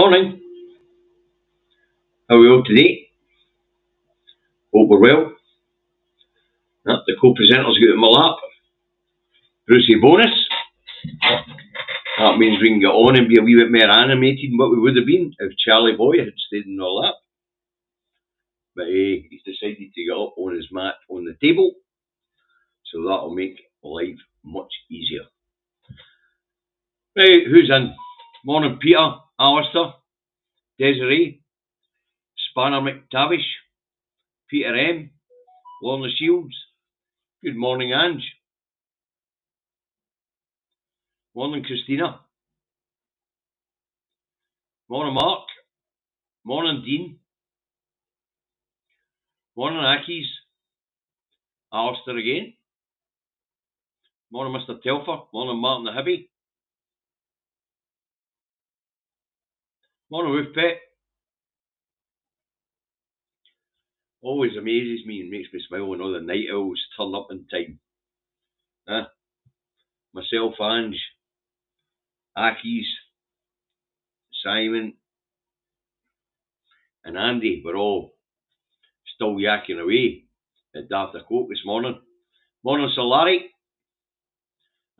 Morning. How are we all today? Hope we're well. The co-presenter's got in my lap. Brucey bonus. That means we can get on and be a wee bit more animated than what we would have been if Charlie Boy had stayed in our lap. But he's decided to get up on his mat on the table, so that'll make life much easier. Right, who's in? Morning, Peter, Alistair, Desiree, Spanner McTavish, Peter M, Lorna Shields. Good morning, Ange. Morning, Christina. Morning, Mark. Morning, Dean. Morning, Ackies. Alistair again. Morning, Mr. Telfer. Morning, Martin the Hibby. Morning, Wolf Pet. Always amazes me and makes me smile when all the night owls turn up in time. Myself, Ange, Ackies, Simon, and Andy were all still yakking away at Daft Coke this morning. Morning, Salari.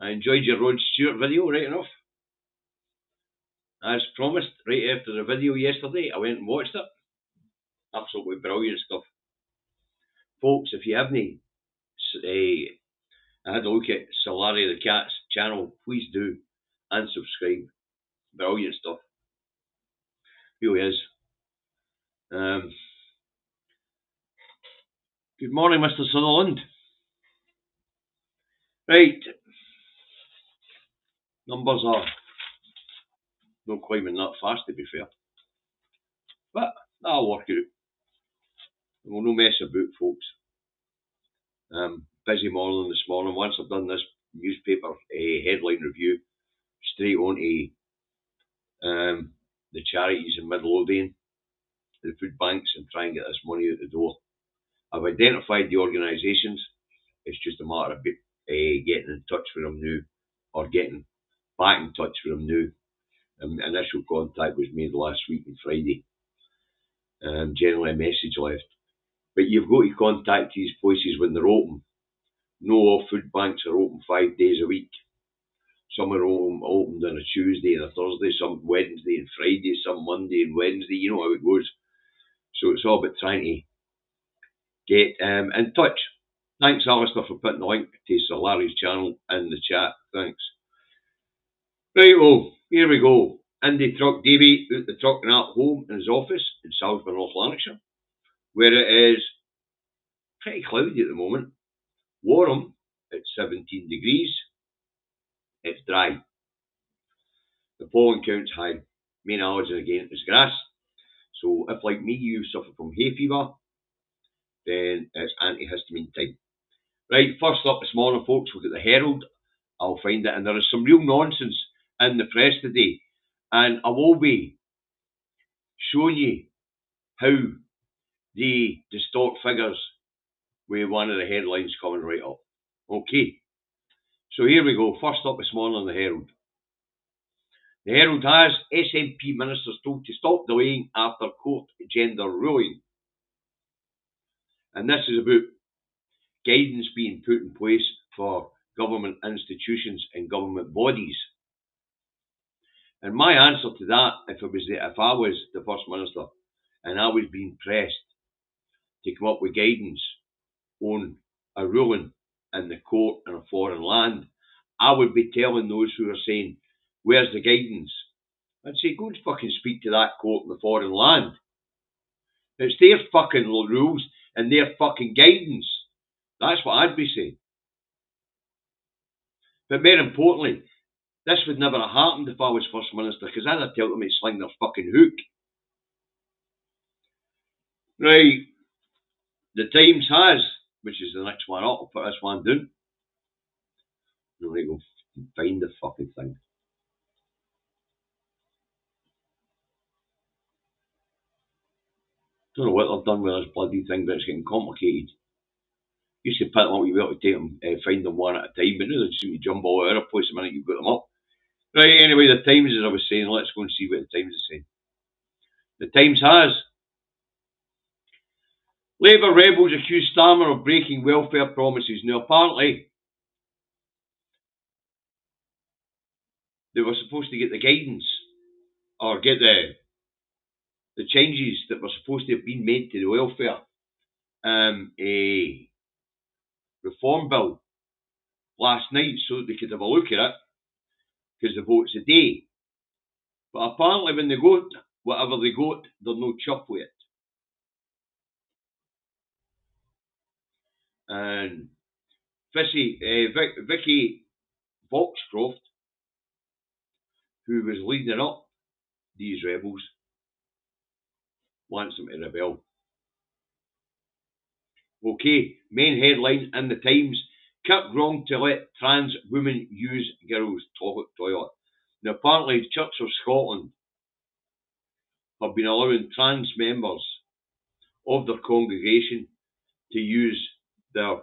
I enjoyed your Rod Stewart video, right enough. As promised, right after the video yesterday, I went and watched it. Absolutely brilliant stuff. Folks, if you haven't had a look at Salari the Cat's channel, please do, and subscribe. Brilliant stuff. Really is. Good morning, Mr. Sutherland. Right. Numbers are not climbing that fast, to be fair. But that'll work out. We'll no mess about, folks. Busy morning this morning. Once I've done this newspaper headline review, straight on to the charities in Midlothian, the food banks, and try and get this money out the door. I've identified the organisations. It's just a matter of getting in touch with them now, or getting back in touch with them now. Initial contact was made last week on Friday. Generally a message left. But you've got to contact these places when they're open. No all food banks are open 5 days a week. Some are opened on a Tuesday and a Thursday, some Wednesday and Friday, some Monday and Wednesday. You know how it goes. So it's all about trying to get in touch. Thanks, Alistair, for putting the link to Salari's channel in the chat. Thanks. Right, well, here we go. Indy Truck Davy out the truck and at home in his office in Salisbury, North Lanarkshire, where it is pretty cloudy at the moment. Warm at 17 degrees. It's dry. The pollen count's high. Main allergen again is grass. So if, like me, you suffer from hay fever, then it's antihistamine time. Right, first up this morning, folks, we've got the Herald. I'll find it. And there is some real nonsense in the press today. And I will be showing you how they distort figures with one of the headlines coming right up. Okay. So here we go. First up this morning on the Herald. The Herald has SNP ministers told to stop delaying after court gender ruling. And this is about guidance being put in place for government institutions and government bodies. And my answer to that, if I was the First Minister and I was being pressed to come up with guidance on a ruling in the court in a foreign land, I would be telling those who are saying, where's the guidance? I'd say, go and fucking speak to that court in the foreign land. It's their fucking rules and their fucking guidance. That's what I'd be saying. But more importantly, this would never have happened if I was First Minister, because I'd have told them to sling their fucking hook. Right. The Times has, which is the next one up, I'll put this one down. I'm going to go find the fucking thing. Don't know what they've done with this bloody thing, but it's getting complicated. Used to put them up, you'd be able to take them, find them one at a time, but now they just seem to jump all over the place the minute you put them up. Right, anyway, the Times, as I was saying, let's go and see what the Times is saying. The Times has. Labour rebels accuse Starmer of breaking welfare promises. Now, apparently, they were supposed to get the guidance or get the changes that were supposed to have been made to the welfare a reform bill last night so that they could have a look at it because the vote's a day. But apparently, when they got whatever they got, they're no chuff with it. And Vicky Foxcroft, who was leading up these rebels, wants them to rebel. Okay, main headline in the Times: Kirk wrong to let trans women use girls' toilet. Now, apparently, the Church of Scotland have been allowing trans members of their congregation to use their,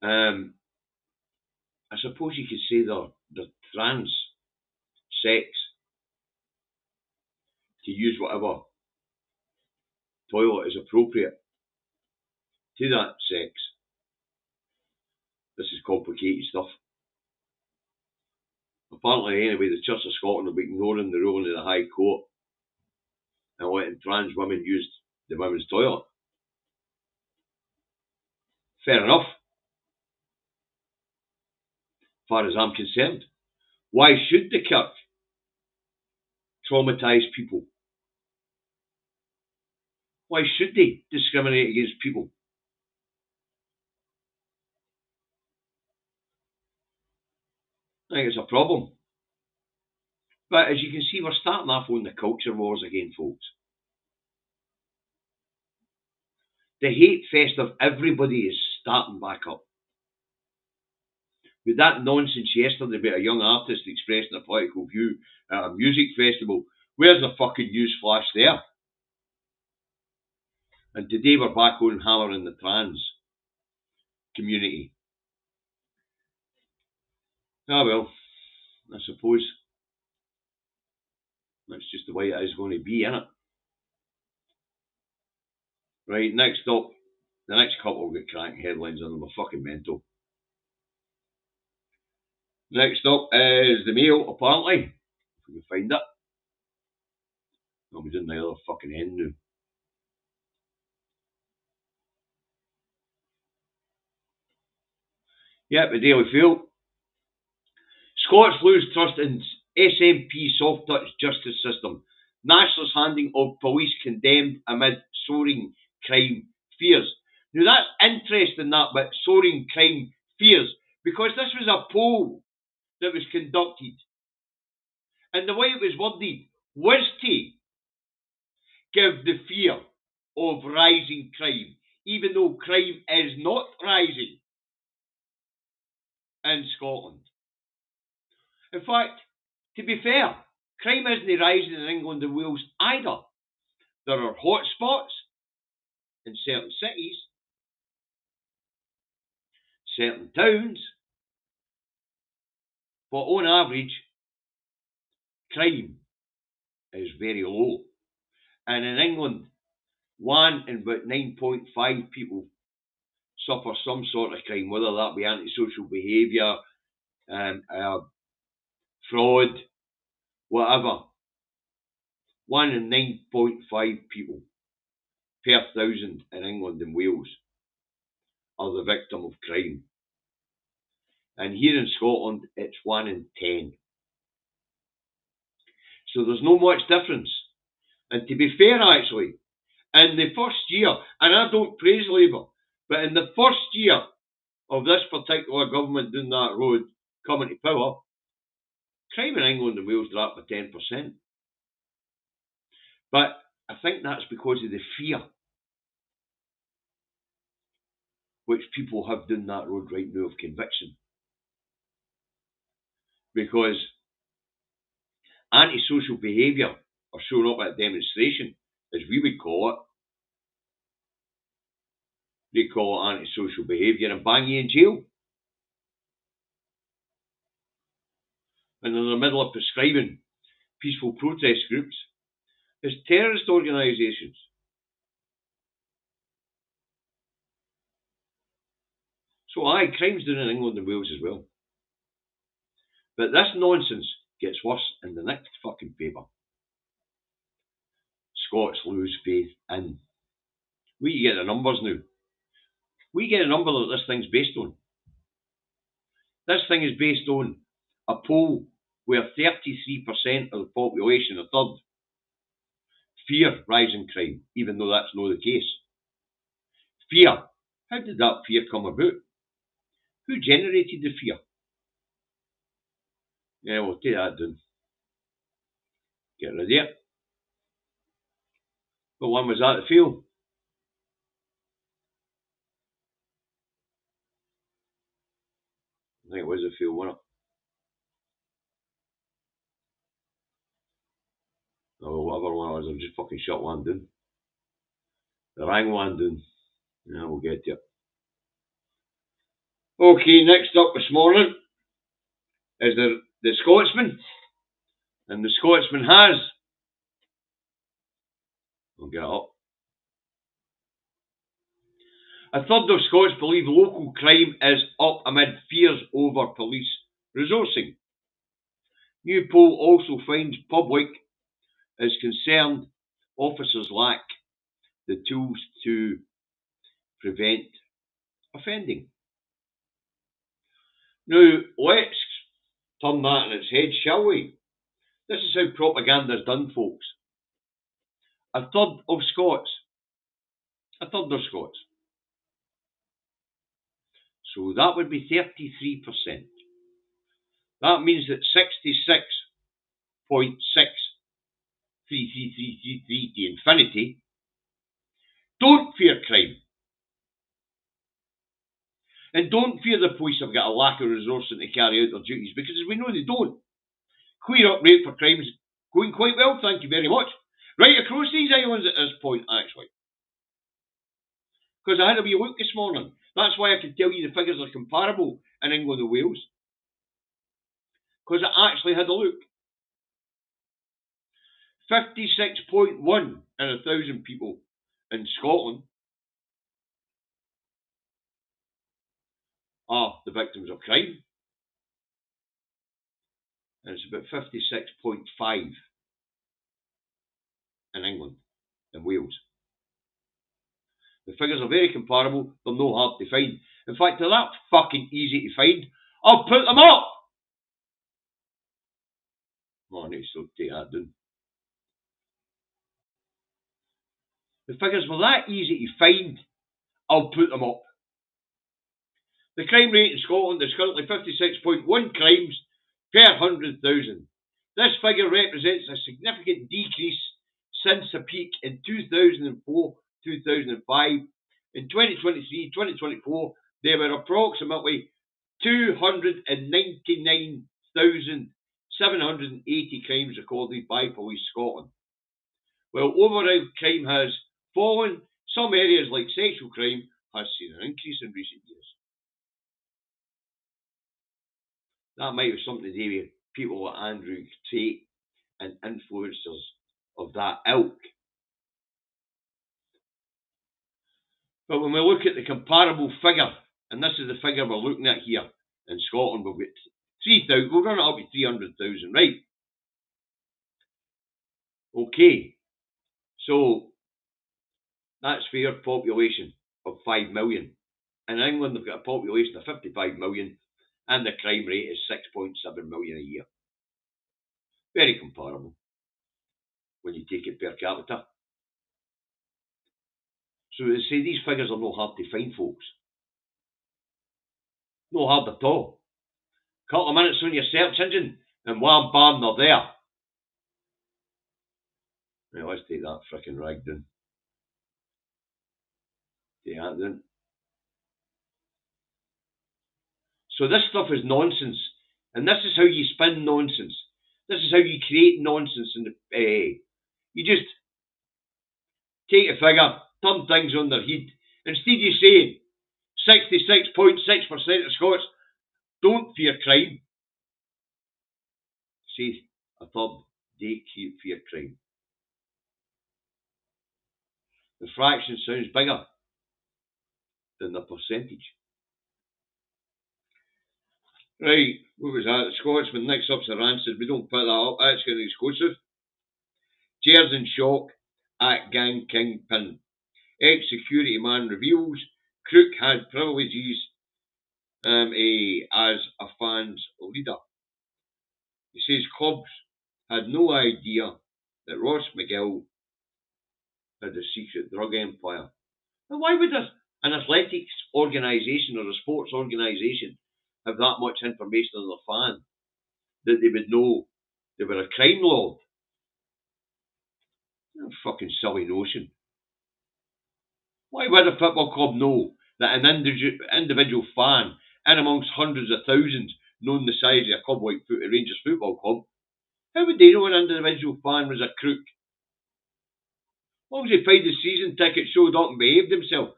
I suppose you could say their trans sex, to use whatever toilet is appropriate to that sex. This is complicated stuff. Apparently, anyway, the Church of Scotland will be ignoring the ruling of the High Court and letting trans women use the women's toilet. Fair enough, as far as I'm concerned. Why should the Kirk traumatise people? Why should they discriminate against people? I think it's a problem. But as you can see, we're starting off on the culture wars again, folks. The hate fest of everybody is starting back up. With that nonsense yesterday about a young artist expressing a political view at a music festival, where's the fucking news flash there? And today we're back on hammering the trans community. Ah well, I suppose that's just the way it is going to be, isn't it? Right, next up, the next couple will get cracking headlines on them. Are fucking mental. Next up is the Mail, apparently. If we can find it. I'll be doing the other fucking end now. Yep, the Daily Field. Scots lose trust in SNP soft touch justice system. Nationalist handing of police condemned amid soaring crime fears. Now that's interesting, that bit, soaring crime fears, because this was a poll that was conducted. And the way it was worded was to give the fear of rising crime, even though crime is not rising in Scotland. In fact, to be fair, crime isn't rising in England and Wales either. There are hotspots in certain cities, certain towns, but on average, crime is very low. And in England, 1 in about 9.5 people suffer some sort of crime, whether that be antisocial behaviour, fraud, whatever. 1 in 9.5 people per thousand in England and Wales are the victim of crime. And here in Scotland, it's 1 in 10. So there's no much difference. And to be fair, actually, in the first year, and I don't praise Labour, but in the first year of this particular government doing that road, coming to power, crime in England and Wales dropped by 10%. But I think that's because of the fear which people have doing that road right now of conviction. Because antisocial behaviour, or showing up at a demonstration, as we would call it, they call it antisocial behaviour and bang you in jail. And in the middle of prescribing peaceful protest groups as terrorist organisations. So aye, crime's down in England and Wales as well. But this nonsense gets worse in the next fucking paper. Scots lose faith in. We get the numbers now. We get a number that this thing's based on. This thing is based on a poll where 33% of the population, a third, fear rising crime, even though that's not the case. Fear. How did that fear come about? Who generated the fear? Yeah, we'll take that down. Get rid of it. But one was that the field. I think it was the field, wasn't it? Or whatever one it was, I've just fucking shut one down. The rang one down. Yeah, we'll get to it. Okay, next up this morning is the Scotsman. And the Scotsman has. We'll get it up. A third of Scots believe local crime is up amid fears over police resourcing. New poll also finds public is concerned officers lack the tools to prevent offending. Now, let's turn that on its head, shall we? This is how propaganda's done, folks. A third of Scots. So that would be 33%. That means that 66.63333 to infinity don't fear crime. And don't fear the police have got a lack of resourcing to carry out their duties, because as we know they don't. Clear up rate for crime is going quite well, thank you very much. Right across these islands at this point, actually. Because I had a wee look this morning. That's why I can tell you the figures are comparable in England and Wales. Because I actually had a look. 56.1 in 1,000 people in Scotland are the victims of crime. And it's about 56.5 in England and Wales. The figures are very comparable, they're no hard to find. In fact, they're that fucking easy to find, I'll put them up! Oh, I need to take that down. The figures were that easy to find, I'll put them up. The crime rate in Scotland is currently 56.1 crimes per 100,000. This figure represents a significant decrease since a peak in 2004-2005. In 2023-2024, there were approximately 299,780 crimes recorded by Police Scotland. While overall crime has fallen, some areas like sexual crime has seen an increase in recent years. That might have something to do with people like Andrew Tate and influencers of that ilk. But when we look at the comparable figure, and this is the figure we're looking at here, in Scotland we've got 3,000, we'll run it up to 300,000, right? Okay, so that's fair population of 5 million. In England they've got a population of 55 million and the crime rate is 6.7 million a year. Very comparable when you take it per capita. So they say these figures are no hard to find, folks. No hard at all. Couple of minutes on your search engine and wham bam, they're there. Right, let's take that frickin' rag down. Take that down. So this stuff is nonsense. And this is how you spin nonsense. This is how you create nonsense. And you just take a figure, turn things on their head. Instead of saying 66.6% of Scots don't fear crime, say a third They fear crime. The fraction sounds bigger than the percentage. Right, what was that? The Scotsman next up's the Rancid. We don't put that up. That's going to be exclusive. Jeers in shock at gang kingpin. Ex-security man reveals Crook had privileges as a fan's leader. He says clubs had no idea that Ross McGill had a secret drug empire. Now, why would an athletics organisation or a sports organisation have that much information on their fan that they would know they were a crime lord? A fucking silly notion. Why would a football club know that an individual fan, in amongst hundreds of thousands, known the size of a club like Rangers Football Club, how would they know an individual fan was a crook? As long as he paid the season ticket, showed up and behaved himself.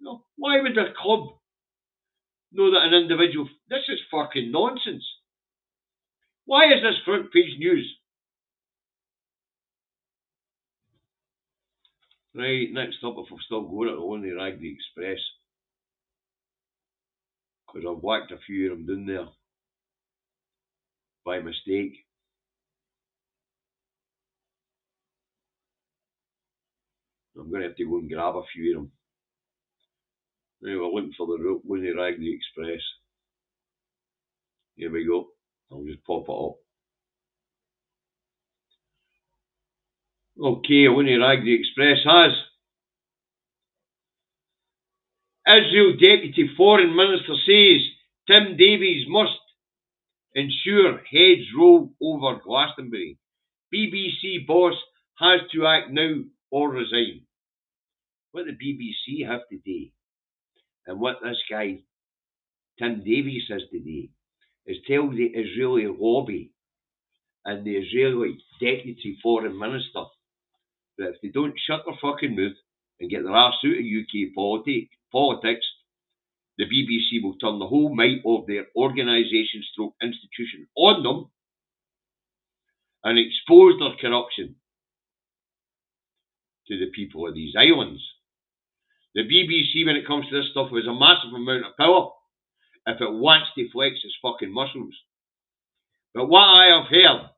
No, why would a club know that an individual... This is fucking nonsense. Why is this front page news? Right, next up, if I've still got it, I'll only rag the Express. Because I've whacked a few of them down there. By mistake. I'm going to have to go and grab a few of them. Right, we're looking for the rope, only rag the Express. Here we go. I'll just pop it up. Okay, only rag the Express has. Israel Deputy Foreign Minister says Two Davies must ensure heads roll over Glastonbury. BBC boss has to act now or resign. What the BBC have to do, and what this guy, Two Davies, has to do, is tell the Israeli lobby and the Israeli Deputy Foreign Minister that if they don't shut their fucking mouth and get their arse out of UK politics, the BBC will turn the whole might of their organisation stroke institution on them and expose their corruption to the people of these islands. The BBC, when it comes to this stuff, has a massive amount of power if it wants to flex its fucking muscles. But what I have heard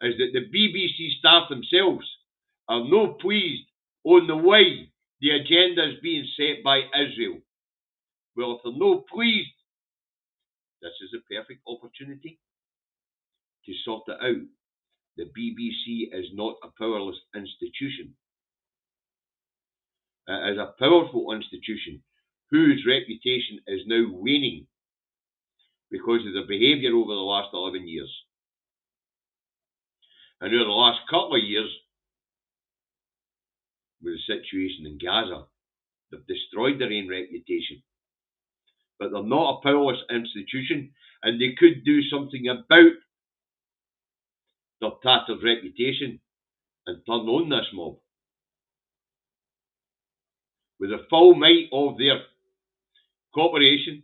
is that the BBC staff themselves are no pleased on the way the agenda is being set by Israel. Well, if they're no pleased, this is a perfect opportunity to sort it out. The BBC is not a powerless institution. It is a powerful institution whose reputation is now waning because of their behaviour over the last 11 years. And over the last couple of years, with the situation in Gaza, they've destroyed their own reputation. But they're not a powerless institution, and they could do something about their tattered reputation and turn on this mob. With the full might of their cooperation,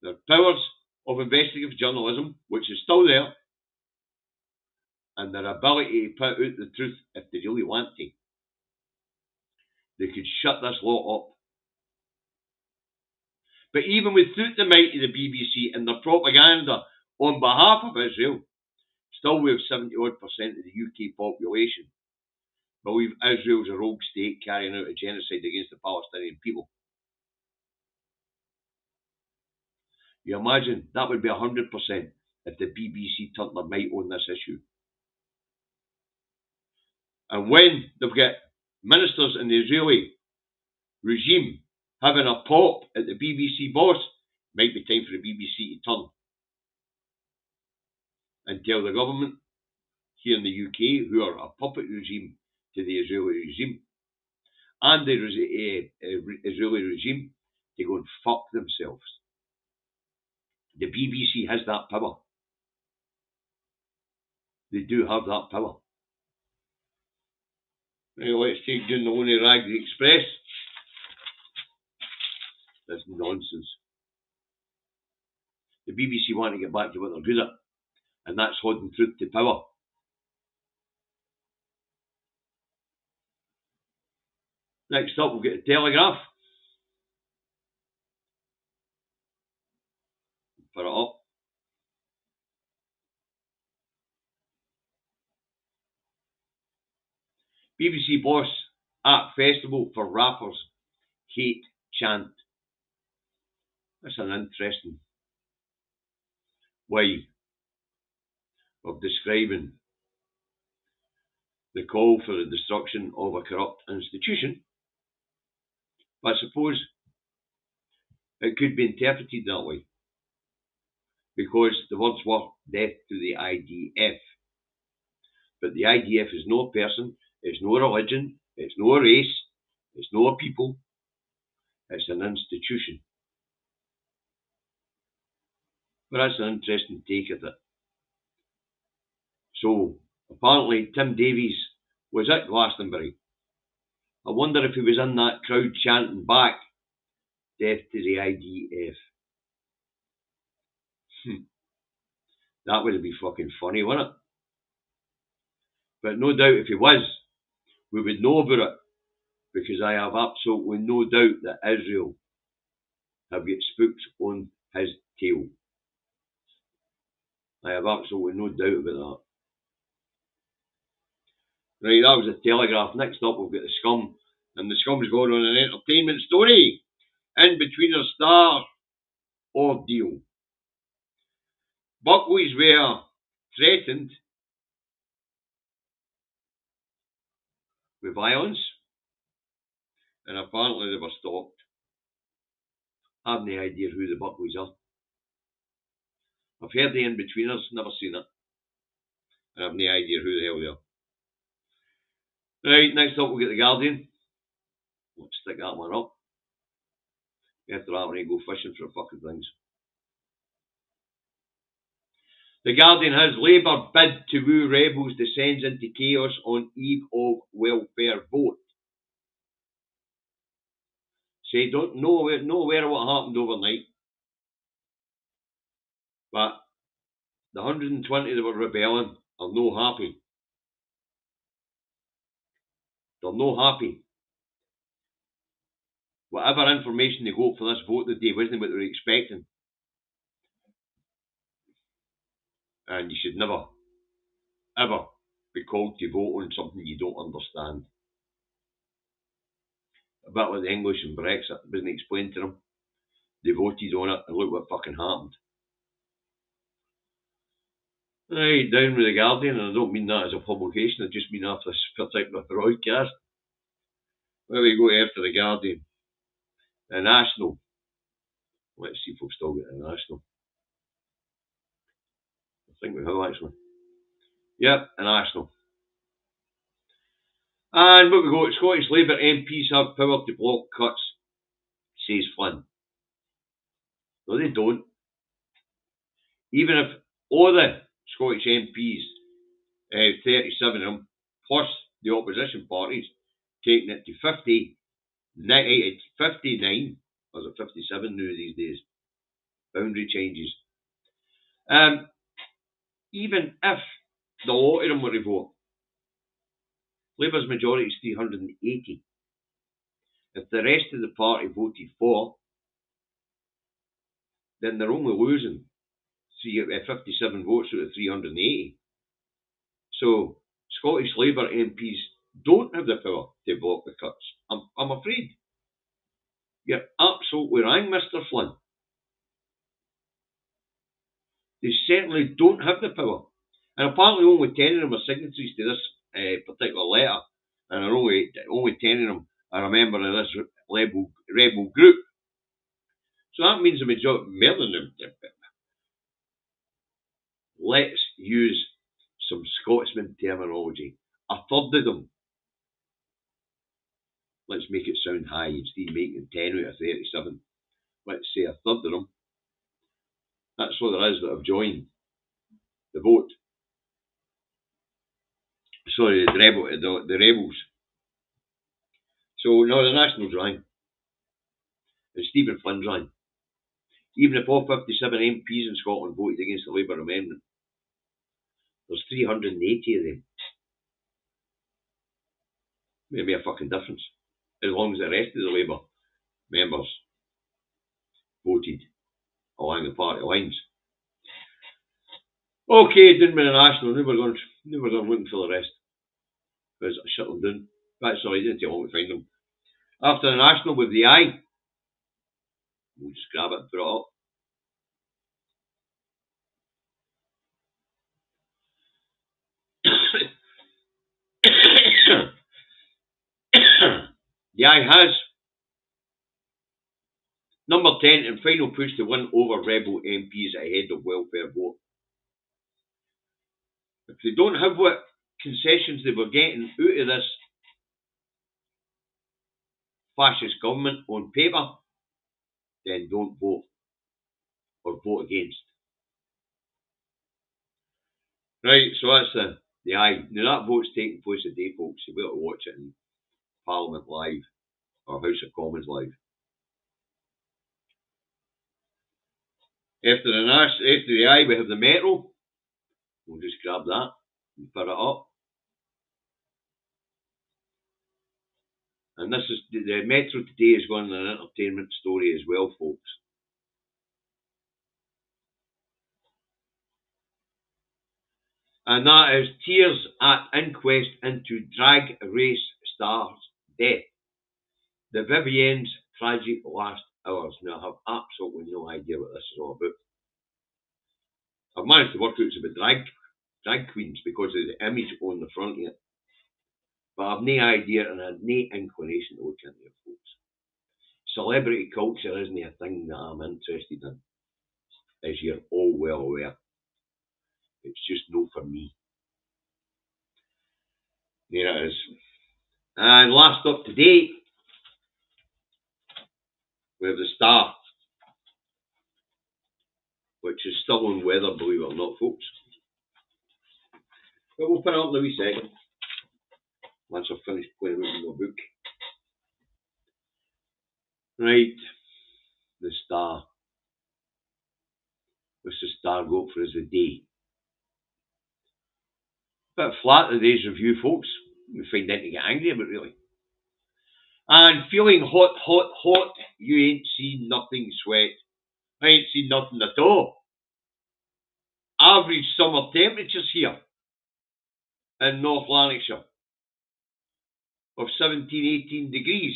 their powers of investigative journalism, which is still there, and their ability to put out the truth if they really want to, they could shut this lot up. But even without the might of the BBC and their propaganda on behalf of Israel, still we have 70-odd% of the UK population believe Israel's a rogue state carrying out a genocide against the Palestinian people. You imagine that would be 100% if the BBC turned their might on this issue. And when they've got ministers in the Israeli regime having a pop at the BBC boss, might be time for the BBC to turn and tell the government here in the UK, who are a puppet regime to the Israeli regime, and the Israeli regime, to go and fuck themselves. The BBC has that power. They do have that power. Now let's take down the Lonely Rag the Express. That's nonsense. The BBC want to get back to what they're good at. and that's holding truth to power. Next up, we'll get the Telegraph. Put it up. BBC boss at festival for rappers hate chant. That's an interesting way of describing the call for the destruction of a corrupt institution. But I suppose it could be interpreted that way, because the words were death to the IDF. But the IDF is no person, it's no religion, it's no race, it's no people, it's an institution. But that's an interesting take at it. So, apparently Tim Davies was at Glastonbury. I wonder if he was in that crowd chanting back, death to the IDF. That would be fucking funny, wouldn't it? But no doubt if he was, we would know about it, because I have absolutely no doubt that Israel have got spooks on his tail. I have absolutely no doubt about that. Right, that was the Telegraph. Next up, we've got the Scum. And the Scum's going on an entertainment story. In between a star ordeal. Buckwheats were threatened with violence, and apparently they were stopped. I have no idea who the Buckwheats are. I've heard the In-Betweeners, never seen it. I have no idea who the hell they are. Right, next up we'll get the Guardian. Let's stick that one up. After that, we're going to go fishing for fucking things. The Guardian has Labour bid to woo rebels descends into chaos on eve of welfare vote. Say, don't know where what happened overnight, but the 120 that were rebelling are no happy. They're no happy. Whatever information they got for this vote today wasn't what they were expecting. And you should never, ever be called to vote on something you don't understand. A bit like the English and Brexit, it wasn't explained to them. They voted on it and look what fucking happened. Right, down with the Guardian, and I don't mean that as a publication, I just mean after this particular broadcast. Where we go after the Guardian. The National. Let's see if we've still got the National. I think we have actually. Yep, the National. And what we got, Scottish Labour MPs have power to block cuts, says Flynn. No, they don't. Even if all the Scottish MPs, 37 of them, plus the opposition parties, taking it to 59, or is it 57 now these days? Boundary changes. Even if the lot of them were to vote, Labour's majority is 380. If the rest of the party voted for, then they're only losing 57 votes out of 380. So Scottish Labour MPs don't have the power to block the cuts. I'm afraid. You're absolutely right, Mr. Flynn. They certainly don't have the power. And apparently only 10 of them are signatories to this particular letter. And only 10 of them are a member of this rebel group. So that means the majority, more than them. Let's use some Scotsman terminology. A third of them. Let's make it sound high instead of making 10 out of 37. Let's say a third of them. That's what there is that have joined the vote. Sorry, the rebels. So, no, the Nationals rang. And Stephen Flynn rang. Even if all 57 MPs in Scotland voted against the Labour amendment, There's 380 of them. Maybe a fucking difference. As long as the rest of the Labour members voted along the party lines. Okay, didn't win a national. Now we're going looking for the rest. Because I shut them down. That's all, I didn't take long to find them. After the national with the eye, we'll just grab it and put it up. The eye has number 10 in final push to win over rebel MPs ahead of welfare vote. If they don't have what concessions they were getting out of this fascist government on paper, then don't vote or vote against. Right, so that's the eye. Now that vote's taking place today, folks. You'll be able to watch it in Parliament Live or House of Commons Live. After the eye, we have the Metro. We'll just grab that and put it up. And this is the Metro today is going an entertainment story as well, folks. And that is tears at inquest into drag race star's death. The Vivienne's tragic last hours. Now, I have absolutely no idea what this is all about. I've managed to work out it's about drag queens because of the image on the front of it. But I've no idea and I have no inclination to look into it, folks. Celebrity culture isn't a thing that I'm interested in, as you're all well aware. It's just no for me. There it is. And last up to date, we have the Star, which is still on weather, believe it or not, folks. But we'll put it up in a wee second, once I've finished playing with my book. Right, the Star. What's the Star go for as a day? Bit flat today's review, folks. We find anything to get angry about, really. And feeling hot, hot, hot. You ain't seen nothing, sweat. I ain't seen nothing at all. Average summer temperatures here in North Lanarkshire of 17, 18 degrees.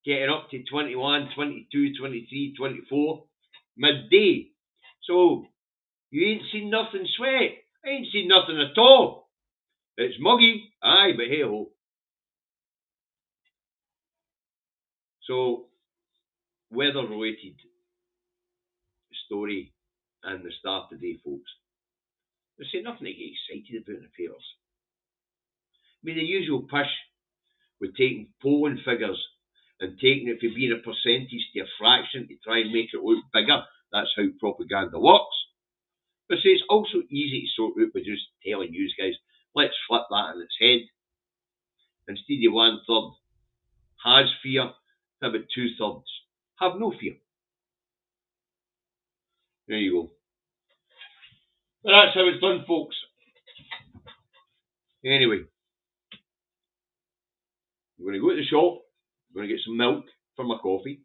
Getting up to 21, 22, 23, 24 midday. So, you ain't seen nothing, sweat. I ain't seen nothing at all. It's muggy, aye, but hey ho. So, weather related story and the Star today, folks. There's nothing to get excited about in the papers. I mean, the usual push with taking polling figures and taking it from being a percentage to a fraction to try and make it look bigger. That's how propaganda works. But see, it's also easy to sort out by just telling you guys, let's flip that on its head. Instead of 1/3 has fear, how about 2/3 have no fear? There you go. But that's how it's done, folks. Anyway, I'm going to go to the shop, I'm going to get some milk for my coffee,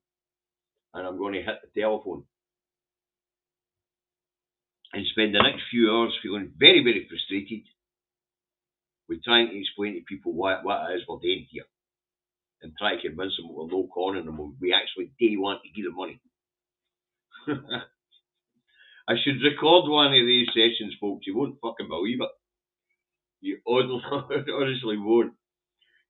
and I'm going to hit the telephone and spend the next few hours feeling very, very frustrated with trying to explain to people what it is we're doing here and try to convince them we're no cornering them, we actually do want to give them money. I should record one of these sessions, folks. You won't fucking believe it. You honestly won't.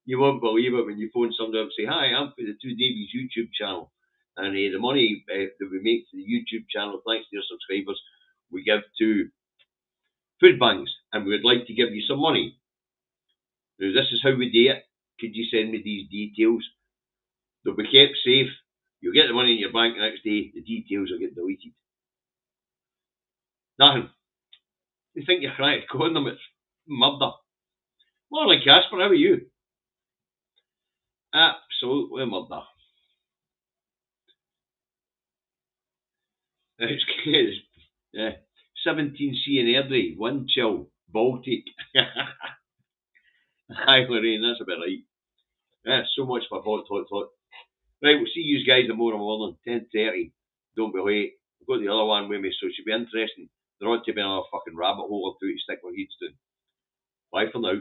You won't believe it when you phone somebody up and say, hi, I'm for the Two Davies YouTube channel. And the money that we make for the YouTube channel, thanks to your subscribers, we give to food banks. And we would like to give you some money. Now, this is how we do it. Could you send me these details? They'll be kept safe. You'll get the money in your bank the next day. The details will get deleted. Nothing. You think you're trying to con them. It's murder. Morning, Casper. How are you? Absolutely murder. It's yeah. 17C in Airdrie, wind chill, Baltic. Hi Lorraine, that's about right. Yeah, so much for hot. Right, we'll see you guys tomorrow morning, 10:30. Don't be late. We've got the other one with me, so it should be interesting. There ought to be another fucking rabbit hole or two to stick our heads down. Bye for now.